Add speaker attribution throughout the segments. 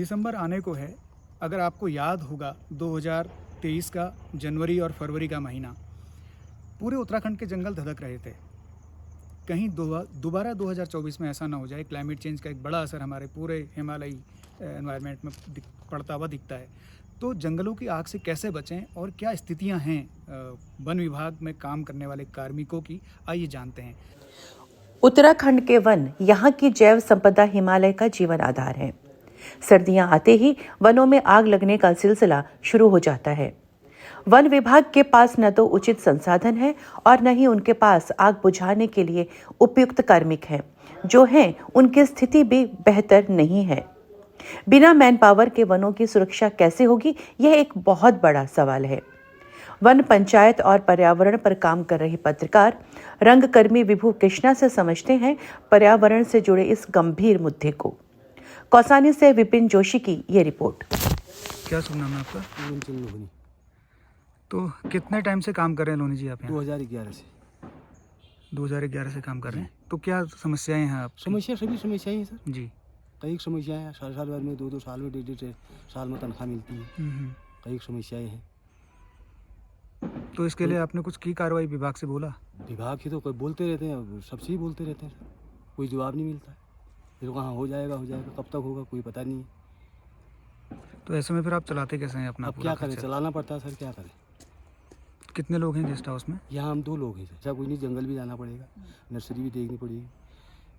Speaker 1: दिसंबर आने को है। अगर आपको याद होगा 2023 का जनवरी और फरवरी का महीना, पूरे उत्तराखंड के जंगल धधक रहे थे। कहीं दोबारा 2024 में ऐसा ना हो जाए। क्लाइमेट चेंज का एक बड़ा असर हमारे पूरे हिमालयी एनवायरनमेंट में पड़ता हुआ दिखता है। तो जंगलों की आग से कैसे बचें और क्या स्थितियां हैं वन विभाग में काम करने वाले कार्मिकों की, आइए जानते हैं।
Speaker 2: उत्तराखंड के वन यहाँ की जैव संपदा हिमालय का जीवन आधार है। सर्दियां आते ही वनों में आग लगने का सिलसिला शुरू हो जाता है। वन विभाग के पास न तो उचित संसाधन है और न ही उनके पास आग बुझाने के लिए उपयुक्त कार्मिक हैं। जो हैं उनकी स्थिति भी बेहतर नहीं है। बिना मैन पावर के वनों की सुरक्षा कैसे होगी, यह एक बहुत बड़ा सवाल है। वन पंचायत और पर्यावरण पर काम कर रही पत्रकार रंगकर्मी विभू कृष्णा से समझते हैं पर्यावरण से जुड़े इस गंभीर मुद्दे को। कौसानी से विपिन जोशी की ये रिपोर्ट।
Speaker 1: क्या शुभ नाम है आपका?
Speaker 3: लोनी।
Speaker 1: तो कितने टाइम से काम कर रहे हैं लोनी जी आप यहाँ?
Speaker 3: 2011 से।
Speaker 1: 2011 से काम कर रहे हैं। तो क्या समस्याएं हैं आप?
Speaker 3: समस्या सभी समस्याएं हैं सर
Speaker 1: जी।
Speaker 3: कई समस्याएं हैं। साल भर में 2 साल में 1.5 साल में तनख्वाह मिलती है। कई समस्याएं हैं।
Speaker 1: तो इसके लिए आपने कुछ की कार्रवाई विभाग से बोला?
Speaker 3: विभाग की तो कोई बोलते रहते हैं, सबसे ही बोलते रहते हैं सर, कोई जवाब नहीं मिलता है। फिर कहाँ हो जाएगा, कब तक होगा कोई पता नहीं है।
Speaker 1: तो ऐसे में फिर आप चलाते कैसे हैं अपना?
Speaker 3: अब क्या करें, चलाना पड़ता है सर, क्या करें।
Speaker 1: कितने लोग हैं गेस्ट हाउस में?
Speaker 3: यहाँ हम 2 लोग हैं सर। अच्छा कोई नहीं, जंगल भी जाना पड़ेगा, नर्सरी भी देखनी पड़ेगी,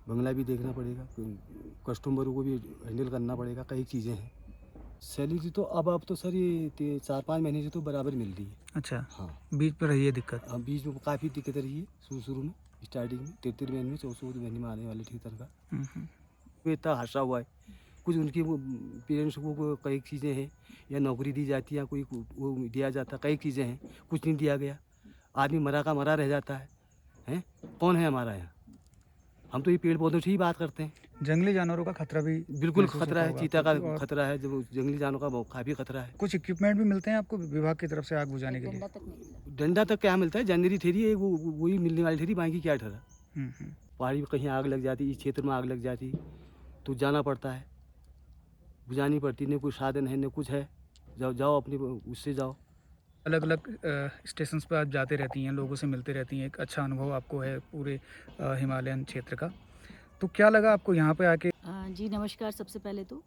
Speaker 3: बंगला भी देखना पड़ेगा, कस्टमरों को भी हैंडल करना पड़ेगा, कई चीज़ें हैं। सैलरी तो अब तो सर ये 4-5 महीने से तो बराबर मिल रही है।
Speaker 1: अच्छा।
Speaker 3: हाँ,
Speaker 1: बीच पर रही है दिक्कत?
Speaker 3: अब बीच में काफ़ी दिक्कत रही है शुरू में, स्टार्टिंग में 33 महीने में, 64 महीने में आने वाले ठीक तनख्वाह। इतना हादसा हुआ है, कुछ उनके वो पेरेंट्स को कई चीज़ें हैं, या नौकरी दी जाती है, कोई वो दिया जाता, कई चीज़ें हैं, कुछ नहीं दिया गया। आदमी मरा का मरा रह जाता है। हैं कौन है हमारा यहाँ? हम तो ये पेड़ पौधों से ही बात करते हैं।
Speaker 1: जंगली जानवरों का खतरा भी
Speaker 3: बिल्कुल खतरा है, चीता का खतरा है, जब जंगली जानवरों का काफ़ी खतरा है।
Speaker 1: कुछ इक्विपमेंट भी मिलते हैं आपको विभाग की तरफ से आग बुझाने के लिए?
Speaker 3: डंडा तक क्या मिलता है, जनवरी ठेरी है, वही मिलने वाली ठेरी, बाकी क्या ठहरा। पहाड़ी में कहीं आग लग जाती, इस क्षेत्र में आग लग जाती तो जाना पड़ता है, बुझानी पड़ती। न कोई साधन है न कुछ है, जाओ अपने उससे जाओ।
Speaker 1: अलग अलग स्टेशन पर आप जाते रहती हैं, लोगों से मिलते रहती हैं, एक अच्छा अनुभव आपको है पूरे हिमालयन क्षेत्र का। तो क्या लगा आपको यहाँ पे आके?
Speaker 4: जी नमस्कार। सबसे पहले तो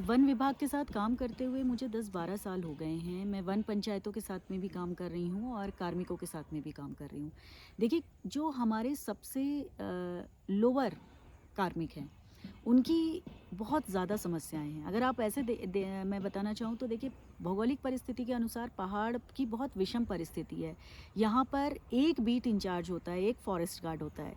Speaker 4: वन विभाग के साथ काम करते हुए मुझे 10-12 साल हो गए हैं। मैं वन पंचायतों के साथ में भी काम कर रही हूँ और कार्मिकों के साथ में भी काम कर रही हूँ। देखिए, जो हमारे सबसे लोअर कार्मिक हैं, उनकी बहुत ज़्यादा समस्याएं हैं। अगर आप ऐसे मैं बताना चाहूँ तो देखिए, भौगोलिक परिस्थिति के अनुसार पहाड़ की बहुत विषम परिस्थिति है। यहाँ पर एक बीट इंचार्ज होता है, एक फॉरेस्ट गार्ड होता है।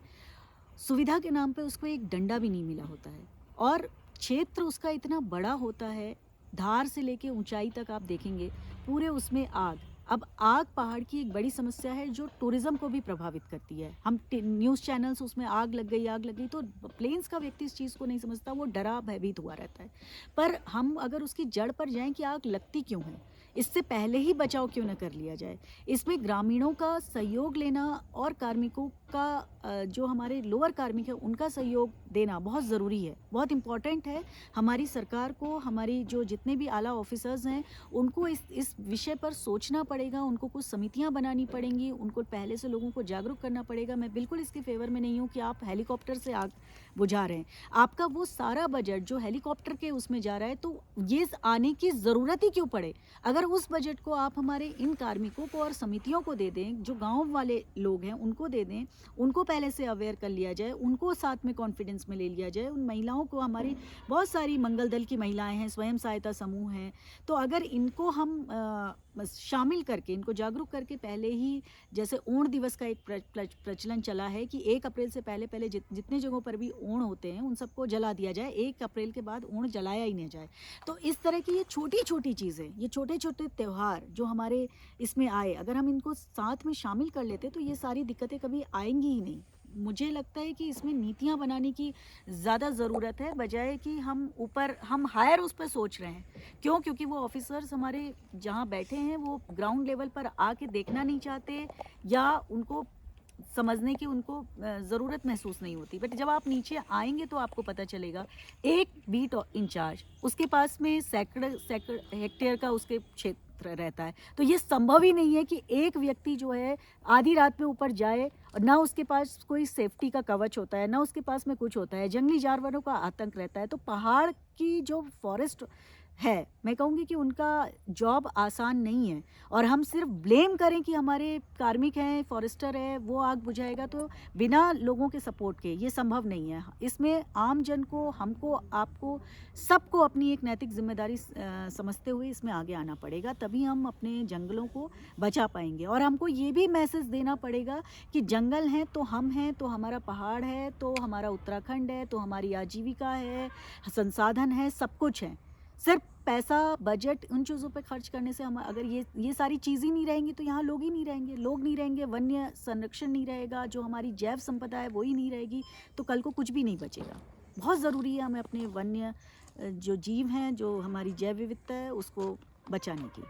Speaker 4: सुविधा के नाम पे उसको एक डंडा भी नहीं मिला होता है, और क्षेत्र उसका इतना बड़ा होता है, धार से लेके ऊंचाई तक आप देखेंगे पूरे उसमें आग। अब आग पहाड़ की एक बड़ी समस्या है जो टूरिज्म को भी प्रभावित करती है। हम न्यूज़ चैनल्स उसमें आग लग गई तो प्लेन्स का व्यक्ति इस चीज़ को नहीं समझता, वो डरा भयभीत हुआ रहता है। पर हम अगर उसकी जड़ पर जाएं कि आग लगती क्यों है, इससे पहले ही बचाव क्यों न कर लिया जाए, इसमें ग्रामीणों का सहयोग लेना और कार्मिकों का जो हमारे लोअर कार्मिक है उनका सहयोग देना बहुत ज़रूरी है, बहुत इम्पॉर्टेंट है। हमारी सरकार को, हमारी जो जितने भी आला ऑफिसर्स हैं, उनको इस विषय पर सोचना पड़ेगा, उनको कुछ समितियां बनानी पड़ेंगी, उनको पहले से लोगों को जागरूक करना पड़ेगा। मैं बिल्कुल इसके फेवर में नहीं हूँ कि आप हेलीकॉप्टर से आग बुझा रहे हैं। आपका वो सारा बजट जो हेलीकॉप्टर के उसमें जा रहा है, तो ये आने की ज़रूरत ही क्यों पड़े? अगर उस बजट को आप हमारे इन कार्मिकों को और समितियों को दे दें, जो गाँव वाले लोग हैं उनको दे दें, उनको पहले से अवेयर कर लिया जाए, उनको साथ में कॉन्फिडेंस में ले लिया जाए। उन महिलाओं को, हमारी बहुत सारी मंगल दल की महिलाएं हैं, स्वयं सहायता समूह हैं, तो अगर इनको हम शामिल करके, इनको जागरूक करके, पहले ही जैसे ओण दिवस का एक प्रचलन चला है कि 1 अप्रैल से पहले जितने जगहों पर भी ओण होते हैं उन सबको जला दिया जाए, 1 अप्रैल के बाद ओण जलाया ही नहीं जाए। तो इस तरह की ये छोटी छोटी चीज़ें, ये छोटे छोटे त्यौहार जो हमारे इसमें आए, अगर हम इनको साथ में शामिल कर लेते तो ये सारी दिक्कतें कभी आएंगी ही नहीं। मुझे लगता है कि इसमें नीतियां बनाने की ज़्यादा ज़रूरत है, बजाय कि हम हायर उस पर सोच रहे हैं। क्यों? क्योंकि वो ऑफिसर्स हमारे जहां बैठे हैं वो ग्राउंड लेवल पर आके देखना नहीं चाहते, या उनको समझने की उनको ज़रूरत महसूस नहीं होती। बट जब आप नीचे आएंगे तो आपको पता चलेगा, एक बीट इंचार्ज उसके पास में सैकड़ सैकड़ हेक्टेयर का उसके क्षेत्र रहता है। तो ये संभव ही नहीं है कि एक व्यक्ति जो है आधी रात में ऊपर जाए और ना उसके पास कोई सेफ्टी का कवच होता है, ना उसके पास में कुछ होता है। जंगली जानवरों का आतंक रहता है। तो पहाड़ की जो फॉरेस्ट है, मैं कहूँगी कि उनका जॉब आसान नहीं है। और हम सिर्फ ब्लेम करें कि हमारे कार्मिक हैं, फॉरेस्टर है, वो आग बुझाएगा, तो बिना लोगों के सपोर्ट के ये संभव नहीं है। इसमें आम जन को, हमको, आपको, सबको अपनी एक नैतिक जिम्मेदारी समझते हुए इसमें आगे आना पड़ेगा, तभी हम अपने जंगलों को बचा पाएंगे। और हमको ये भी मैसेज देना पड़ेगा कि जंगल हैं तो हम हैं, तो हमारा पहाड़ है, तो हमारा उत्तराखंड है, तो हमारी आजीविका है, संसाधन है, सब कुछ है। सिर्फ पैसा, बजट, उन चीज़ों पे खर्च करने से हम, अगर ये सारी चीज़ ही नहीं रहेंगी तो यहाँ लोग ही नहीं रहेंगे, लोग नहीं रहेंगे, वन्य संरक्षण नहीं रहेगा, जो हमारी जैव संपदा है वो ही नहीं रहेगी, तो कल को कुछ भी नहीं बचेगा। बहुत ज़रूरी है हमें अपने वन्य जो जीव हैं, जो हमारी जैव विविधता है, उसको बचाने की।